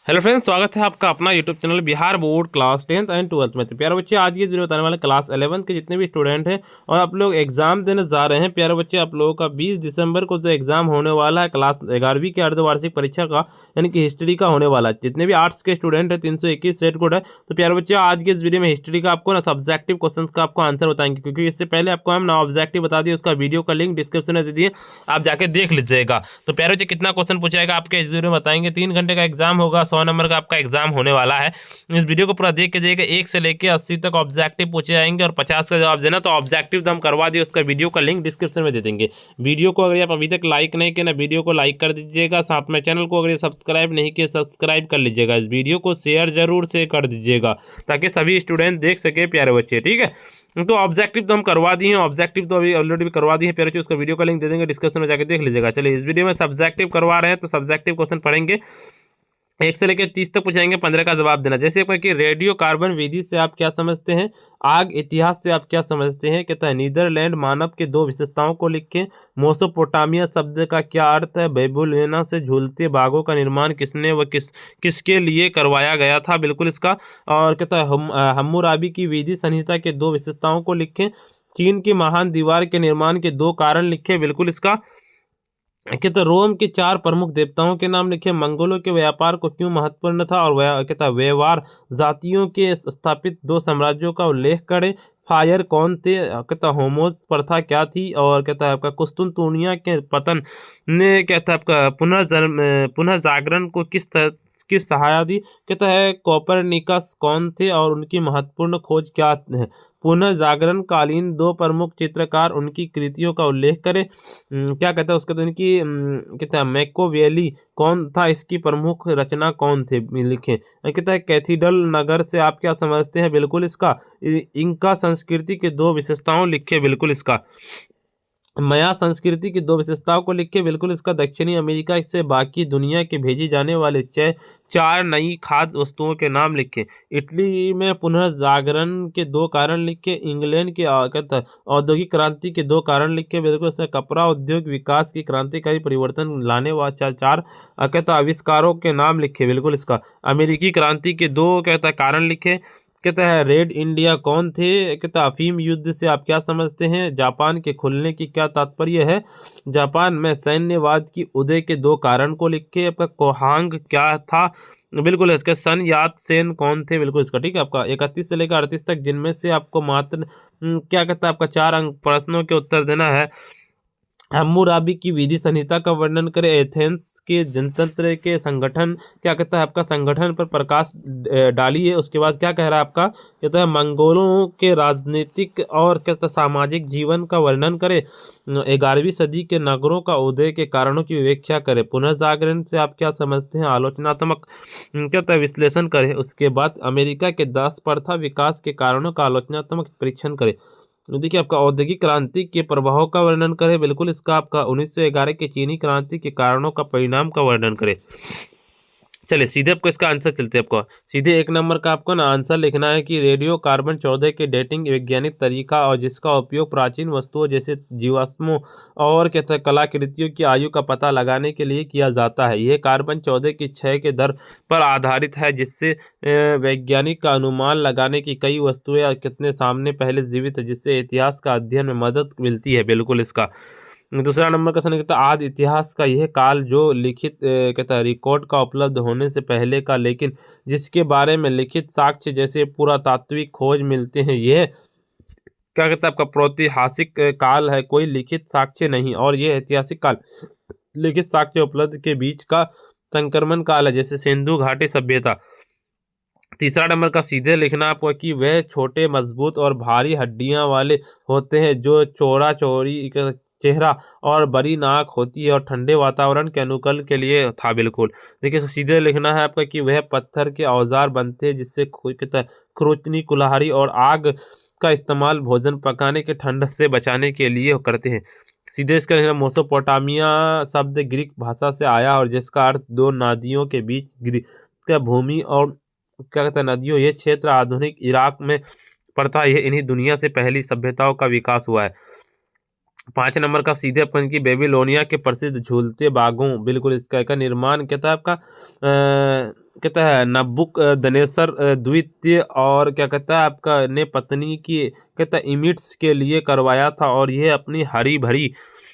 Hello friends, स्वागत है आपका अपना YouTube channel Bihar board class 10th and 12th में। तो प्यारे बच्चे, आज की इस वीडियो बताने वाले क्लास 11th के जितने भी स्टूडेंट हैं और आप लोग एग्जाम देने जा रहे हैं। प्यारे बच्चे, आप लोगों का 20 दिसंबर को जो एग्जाम होने वाला है क्लास 11वीं की अर्धवार्षिक परीक्षा का, यानी कि हिस्ट्री का होने वाला है। जितने भी आर्ट्स के स्टूडेंट है 321 रेड कोड है। तो प्यारे बच्चे, आज की इस वीडियो में हिस्ट्री का आपको ना सब्जेक्टिव क्वेश्चन का आपको आंसर बताएंगे, क्योंकि इससे पहले आपको हम ना ऑब्जेक्टिव बता दिए, उसका वीडियो का लिंक डिस्क्रिप्शन में दे दिए, आप जाके देख लीजिएगा। तो प्यारे बच्चे, कितना क्वेश्चन पूछाएगा आपके इस वीडियो में बताएंगे। 3 घंटे का एग्जाम होगा, 100 नंबर का आपका एग्जाम होने वाला है। इस वीडियो को पूरा देख के जाइएगा। 1 से लेके 80 तक ऑब्जेक्टिव पूछे जाएंगे और 50 का जवाब देना। तो ऑब्जेक्टिव तो हम करवा दिए, उसका वीडियो का लिंक डिस्क्रिप्शन में दे देंगे। वीडियो को अगर आप अभी तक लाइक नहीं किया ना, वीडियो को लाइक कर दीजिएगा। साथ में चैनल को अगर सब्सक्राइब नहीं किया, सब्सक्राइब कर लीजिएगा। इस वीडियो को शेयर जरूर से कर दीजिएगा, ताकि सभी स्टूडेंट देख सके प्यारे बच्चे, ठीक है। तो ऑब्जेक्टिव तो हम करवा दिए हैं, ऑब्जेक्टिव तो अभी ऑलरेडी भी करवा दिए हैं प्यारे बच्चे। उसका वीडियो का लिंक दे देंगे, डिस्क्रिप्शन में जाकर देख लीजिएगा। चलिए, इस वीडियो में सब्जेक्टिव करवा रहे हैं, तो सब्जेक्टिव क्वेश्चन पढ़ेंगे। 1 से लेकर 30 तक पूछेंगे, 15 का जवाब देना। जैसे कि रेडियो कार्बन विधि से आप क्या समझते हैं, आग इतिहास से आप क्या समझते हैं। कहता है नीदरलैंड मानव के 2 विशेषताओं को लिखें। मोसोपोटामिया शब्द का क्या अर्थ है। बेबुलियना से झूलते बागों का निर्माण किसने व किसके लिए करवाया गया था, बिल्कुल इसका। और कहता है हम्मुराबी की विधि संहिता के 2 विशेषताओं को लिखें। चीन की महान दीवार के निर्माण के 2 कारण लिखे, बिल्कुल इसका। कहता रोम के 4 प्रमुख देवताओं के नाम लिखे। मंगोलों के व्यापार को क्यों महत्वपूर्ण था। और कहता व्यवहार जातियों के स्थापित 2 साम्राज्यों का उल्लेख करें। फायर कौन थे। कहता होमोज प्रथा क्या थी। और कहता है आपका कुस्तुनतुनिया के पतन ने कहता है आपका पुनः जागरण को किस सहायता दी। कहता है कोपरनिकस कौन थे और उनकी महत्वपूर्ण खोज क्या है। पुनः जागरण कालीन 2 प्रमुख चित्रकार, उनकी कृतियों का उल्लेख करें। क्या कहता है उसके, तो इनकी कहता है मैकोवेली कौन था, इसकी प्रमुख रचना कौन थे, लिखें। कहता है कैथीड्रल नगर से आप क्या समझते हैं, बिल्कुल इसका। इंका संस्कृति के 2 विशेषताओं लिखे, बिल्कुल इसका। मया संस्कृति की 2 विशेषताओं को लिखे, बिल्कुल इसका। दक्षिणी अमेरिका से बाकी दुनिया के भेजी जाने वाले 4 नई खाद्य वस्तुओं के नाम लिखे। इटली में पुनः जागरण के 2 कारण लिखे। इंग्लैंड के कहता है औद्योगिक क्रांति के 2 कारण लिखे, बिल्कुल इसका। कपड़ा उद्योग विकास की क्रांतिकारी परिवर्तन लाने वाले 4 कहता आविष्कारों के नाम लिखे, बिल्कुल इसका। अमेरिकी क्रांति के 2 कहता कारण लिखे। कहता है रेड इंडिया कौन थे। कहता अफीम युद्ध से आप क्या समझते हैं। जापान के खुलने की क्या तात्पर्य है। जापान में सैन्यवाद की उदय के 2 कारण को लिखे। आपका कोहांग क्या था, बिल्कुल इसका। सन यात सेन कौन थे, बिल्कुल इसका, ठीक है। आपका 31 से लेकर 38 तक, जिनमें से आपको मात्र क्या कहता है आपका 4 अंक प्रश्नों के उत्तर देना है। हम्मुराबी की विधि संहिता का वर्णन करें। एथेंस के जनतंत्र के संगठन, क्या कहता है आपका, संगठन पर प्रकाश डालिए। उसके बाद क्या कह रहा है आपका, कहता है मंगोलों के राजनीतिक और कहता है सामाजिक जीवन का वर्णन करें। 11वीं सदी के नगरों का उदय के कारणों की व्याख्या करें। पुनर्जागरण से आप क्या समझते हैं, आलोचनात्मक कहता है विश्लेषण करें। उसके बाद अमेरिका के दास प्रथा विकास के कारणों का आलोचनात्मक परीक्षण करें। देखिए, आपका औद्योगिक क्रांति के प्रभाव का वर्णन करें, बिल्कुल इसका। आपका 1911 के चीनी क्रांति के कारणों का परिणाम का वर्णन करें। चलिए, सीधे आपको इसका आंसर चलते हैं। आपको सीधे 1 नंबर का आपको ना आंसर लिखना है कि रेडियो कार्बन 14 के डेटिंग वैज्ञानिक तरीका और जिसका उपयोग प्राचीन वस्तुओं जैसे जीवाश्मों और कहते हैं कलाकृतियों की आयु का पता लगाने के लिए किया जाता है। यह कार्बन 14 की क्षय के दर पर आधारित है, जिससे वैज्ञानिक का अनुमान लगाने की कई वस्तुएं कितने सामने पहले जीवित है, जिससे इतिहास का अध्ययन में मदद मिलती है, बिल्कुल इसका। दूसरा नंबर का कहता है आदि इतिहास का यह काल जो लिखित कहता है रिकॉर्ड का उपलब्ध होने से पहले का, लेकिन जिसके बारे में लिखित साक्ष्य जैसे पुरातात्विक खोज मिलते हैं। यह क्या कहता है आपका प्रातिहासिक काल है, कोई लिखित साक्ष्य नहीं। और यह ऐतिहासिक काल लिखित साक्ष्य उपलब्ध के बीच का संक्रमण काल है, जैसे सिंधु घाटी सभ्यता। तीसरा नंबर का सीधे लिखना आपको कि वह छोटे मजबूत और भारी हड्डियां वाले होते हैं, जो चौड़ा चौड़ी चेहरा और बड़ी नाक होती है और ठंडे वातावरण के अनुकूल के लिए था, बिल्कुल। देखिए, सीधे लिखना है आपका कि वह पत्थर के औजार बनते हैं, जिससे खुरचनी कुल्हाड़ी और आग का इस्तेमाल भोजन पकाने के ठंड से बचाने के लिए करते हैं। सीधे इसका लिखना मोसोपोटामिया शब्द ग्रीक भाषा से आया और जिसका अर्थ 2 नदियों के बीच का भूमि और क्या कहते हैं नदियों। ये क्षेत्र आधुनिक इराक में पड़ता है। इन्हीं दुनिया से पहली सभ्यताओं का विकास हुआ है। 5 नंबर का सीधे अपन की बेबीलोनिया के प्रसिद्ध झूलते बागों, बिल्कुल इसका का निर्माण कहता है आपका कहता है नबुक दनेसर द्वितीय और क्या कहता है आपका ने पत्नी की कहता है इमिट्स के लिए करवाया था, और यह अपनी हरी भरी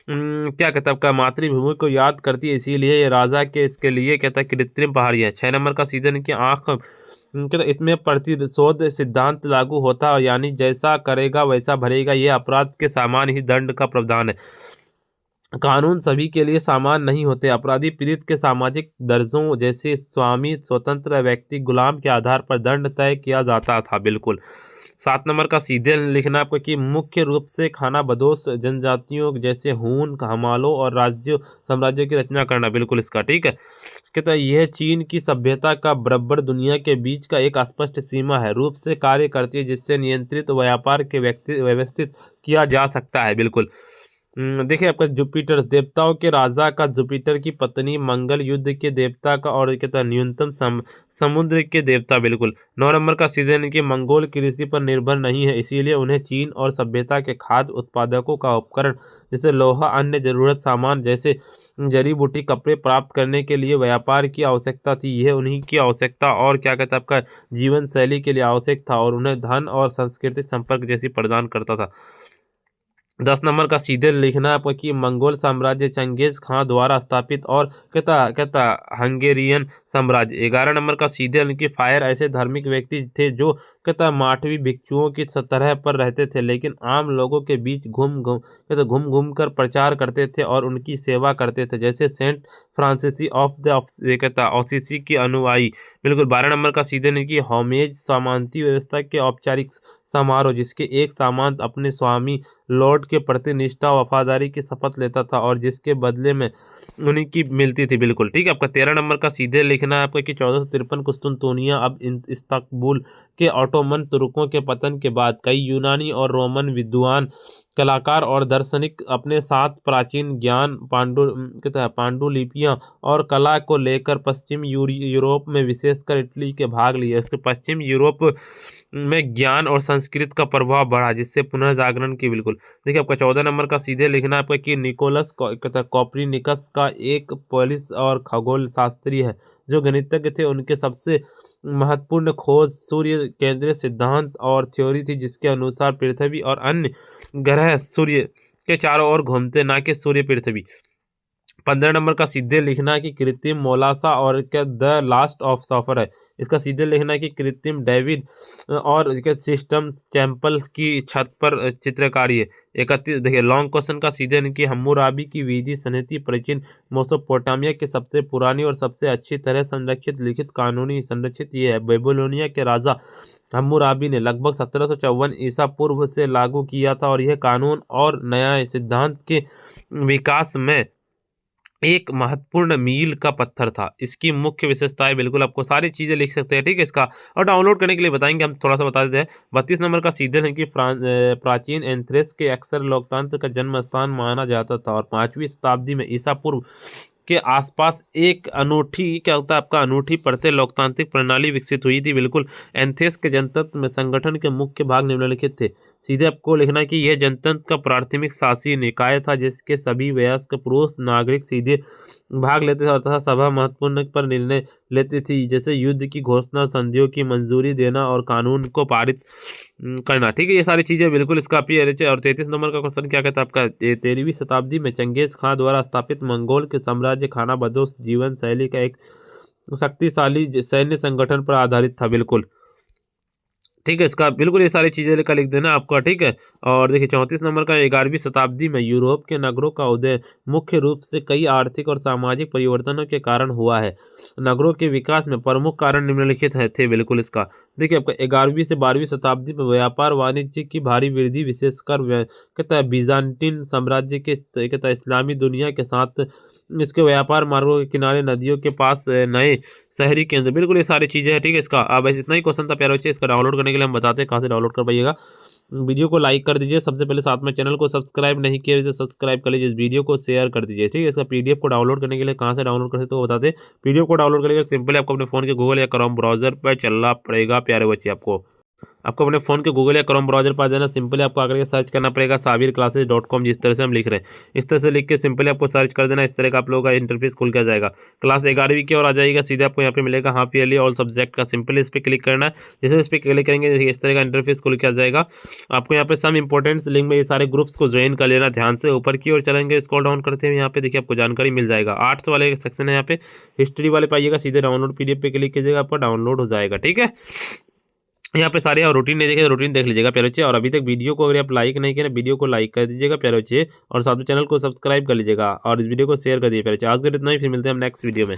क्या कहता है आपका मातृभूमि को याद करती है, इसीलिए ये राजा के इसके लिए कहता है कृत्रिम पहाड़ी है। 6 नंबर का सीजन की आंख कहता है इसमें प्रतिशोध सिद्धांत लागू होता है, यानी जैसा करेगा वैसा भरेगा, यह अपराध के समान ही दंड का प्रावधान है। कानून सभी के लिए समान नहीं होते। अपराधी पीड़ित के सामाजिक दर्जों जैसे स्वामी स्वतंत्र व्यक्ति गुलाम के आधार पर दंड तय किया जाता था। बिल्कुल। 7 नंबर का सीधे लिखना आपको कि मुख्य रूप से खाना बदोश जनजातियों जैसे हून, हमालों और राज्यों साम्राज्य की रचना करना। बिल्कुल इसका ठीक है। कहता है यह चीन की सभ्यता का बराबर दुनिया के बीच का एक स्पष्ट सीमा है रूप से कार्य करती है, जिससे नियंत्रित व्यापार के व्यवस्थित किया जा सकता है। बिल्कुल। देखिए आपका जुपिटर देवताओं के राजा का जुपिटर की पत्नी मंगल युद्ध के देवता का और कहता है न्यूनतम समुद्र के देवता। बिल्कुल। 9 नंबर का सीजन की मंगोल कृषि पर निर्भर नहीं है, इसीलिए उन्हें चीन और सभ्यता के खाद्य उत्पादकों का उपकरण जैसे लोहा अन्य जरूरत सामान जैसे जड़ी बूटी कपड़े प्राप्त करने के लिए व्यापार की आवश्यकता थी। यह उन्हीं की आवश्यकता और क्या कहता है आपका जीवन शैली के लिए आवश्यक था, और उन्हें धन और सांस्कृतिक संपर्क जैसी प्रदान करता था। 10 नंबर का सीधे लिखना आपको कि मंगोल साम्राज्य चंगेज खां द्वारा स्थापित और कहता कहता हंगेरियन साम्राज्य। 11 नंबर का सीधे उनकी फायर ऐसे धार्मिक व्यक्ति थे जो कहता माठवी भिक्षुओं की तरह पर रहते थे, लेकिन आम लोगों के बीच घूम घूम कर प्रचार करते थे और उनकी सेवा करते थे, जैसे सेंट फ्रांसिसी ऑफ द कहता ऑसिसी की अनुयायी। बिल्कुल। 12 नंबर का सीधे निकी होमेज सामंती व्यवस्था के औपचारिक समारोह, जिसके एक सामंत अपने स्वामी लॉर्ड के प्रति निष्ठा वफादारी की शपथ लेता था और जिसके बदले में उन्हीं की मिलती थी। बिल्कुल ठीक है। आपका 13 नंबर का सीधे लिखना है आपका कि 1453 कुस्तुनतुनिया अब इस्तांबुल के ऑटोमन तुर्कों के पतन के बाद कई यूनानी और रोमन विद्वान कलाकार और दार्शनिक अपने साथ प्राचीन ज्ञान कहता है पांडुलिपियां और कला को लेकर पश्चिम यूरोप में विशेषकर इटली के भाग लिए। उसके पश्चिम यूरोप में ज्ञान और संस्कृत का प्रभाव बढ़ा, जिससे पुनर्जागरण की। बिल्कुल। देखिए आपका 14 नंबर का सीधे लिखना आपका कि निकोलस कॉपरनिकस का एक पोलिस और खगोल शास्त्री है जो गणितज्ञ थे। उनके सबसे महत्वपूर्ण खोज सूर्य केंद्रीय सिद्धांत और थ्योरी थी, जिसके अनुसार पृथ्वी और अन्य ग्रह सूर्य के चारों ओर घूमते, ना कि सूर्य पृथ्वी। 15 नंबर का सीधे लिखना कि कृत्रिम मोलासा और क्या द लास्ट ऑफ सफर है। इसका सीधे लिखना कि कृत्रिम डेविड और सिस्टम चैंपल की छत पर चित्रकारी है। 31 देखिए लॉन्ग क्वेश्चन का सीधे कि हम्मुराबी की विधि सनहती प्राचीन मेसोपोटामिया की सबसे पुरानी और सबसे अच्छी तरह संरक्षित लिखित कानूनी संरक्षित ये है। बेबीलोनिया के राजा हम्मुराबी ने लगभग 1754 ईसा पूर्व से लागू किया था, और यह कानून और न्याय सिद्धांत के विकास में एक महत्वपूर्ण मील का पत्थर था। इसकी मुख्य विशेषताएं बिल्कुल आपको सारी चीजें लिख सकते हैं ठीक है इसका, और डाउनलोड करने के लिए बताएंगे हम थोड़ा सा बता देते हैं। 32 नंबर का सीधे है कि प्राचीन एथेंस के अक्सर लोकतंत्र का जन्म स्थान माना जाता था, और 5वीं शताब्दी में ईसा पूर्व के आसपास एक अनूठी क्या होता है आपका अनूठी पड़ते लोकतांत्रिक प्रणाली विकसित हुई थी। बिल्कुल। एथेंस के जनतंत्र में संगठन के मुख्य भाग निम्नलिखित थे। सीधे आपको लिखना है कि यह जनतंत्र का प्राथमिक शासी निकाय था, जिसके सभी वयस्क पुरुष नागरिक सीधे भाग लेते थे और तथा सभा महत्वपूर्ण पर निर्णय लेती थी, जैसे युद्ध की घोषणा, संधियों की मंजूरी देना और कानून को पारित करना। ठीक है, ये सारी चीजें बिल्कुल इसका और 33 नंबर का क्वेश्चन क्या कहता है आपका 13वीं शताब्दी में चंगेज खां द्वारा स्थापित मंगोल के साम्राज्य खाना बदोश जीवन शैली का एक शक्तिशाली सैन्य संगठन पर आधारित था। बिल्कुल ठीक है इसका बिल्कुल ये सारी चीजें का लिख देना आपका ठीक है। और देखिए 34 नंबर का 11वीं शताब्दी में यूरोप के नगरों का उदय मुख्य रूप से कई आर्थिक और सामाजिक परिवर्तनों के कारण हुआ है। नगरों के विकास में प्रमुख कारण निम्नलिखित थे। बिल्कुल इसका देखिए आपका 11वीं से 12वीं शताब्दी में व्यापार वाणिज्य की भारी वृद्धि, विशेषकर कहता है बीजान्टिन साम्राज्य के कहता है इस्लामी दुनिया के साथ इसके व्यापार मार्गों के किनारे नदियों के पास नए शहरी केंद्र। बिल्कुल ये सारी चीजें हैं ठीक है इसका। अब इतना ही क्वेश्चन था प्यारे बच्चे, इसका डाउनलोड करने के लिए हम बताते हैं कहाँ से डाउनलोड कर पाइएगा। वीडियो को लाइक कर दीजिए सबसे पहले, साथ में चैनल को सब्सक्राइब नहीं किया तो सब्सक्राइब कर लीजिए, इस वीडियो को शेयर कर दीजिए ठीक है। इसका पीडीएफ को डाउनलोड करने के लिए कहाँ से डाउनलोड कर सकते हो बताते पीडीएफ को डाउनलोड करने के लिए सिंपली आपको अपने फोन के गूगल या क्रोम ब्राउजर पर चलना पड़ेगा प्यारे बच्चे आपको। आपको अपने फ़ोन के गूगल या क्रोम ब्राउजर पर जाना, सिंपली आपको आकर के सर्च करना पड़ेगा sabirclasses.com, जिस तरह से हम लिख रहे हैं इस तरह से लिख के सिंपली आपको सर्च कर देना। इस तरह का आप लोगों का इंटरफेस खुल के आ जाएगा। क्लास 11वीं की ओर आ जाएगा, सीधे आपको यहाँ पे मिलेगा हाफ ईयरली ऑल सब्जेक्ट का, सिंपली इस पर क्लिक करना है। जैसे इस पर क्लिक करेंगे इस तरह का इंटरफेस खुल के आ जाएगा। आपको यहाँ पे सम इंपॉर्टेंट्स लिंक में ये सारे ग्रुप्स को ज्वाइन कर लेना। ध्यान से ऊपर की ओर चलेंगे, स्क्रॉल डाउन करते हैं, यहाँ पे देखिए आपको जानकारी मिल जाएगा। आर्ट्स वाले सेक्शन है, यहाँ पे हिस्ट्री वाले पाइएगा, सीधे डाउनलोड पीडीएफ पे क्लिक कीजिएगा, आपका डाउनलोड हो जाएगा। ठीक है, यहाँ पे सारे रूटीन नहीं देखे, रूटीन देख लीजिएगा प्यारे बच्चे। और अभी तक वीडियो को अगर आप लाइक नहीं किए ना, वीडियो को लाइक कर दीजिएगा प्यारे बच्चे, और साथ में चैनल को सब्सक्राइब कर लीजिएगा और इस वीडियो को शेयर कर दीजिए प्यारे बच्चे। आज के लिए इतना ही, फिर मिलते हैं हम नेक्स्ट वीडियो में।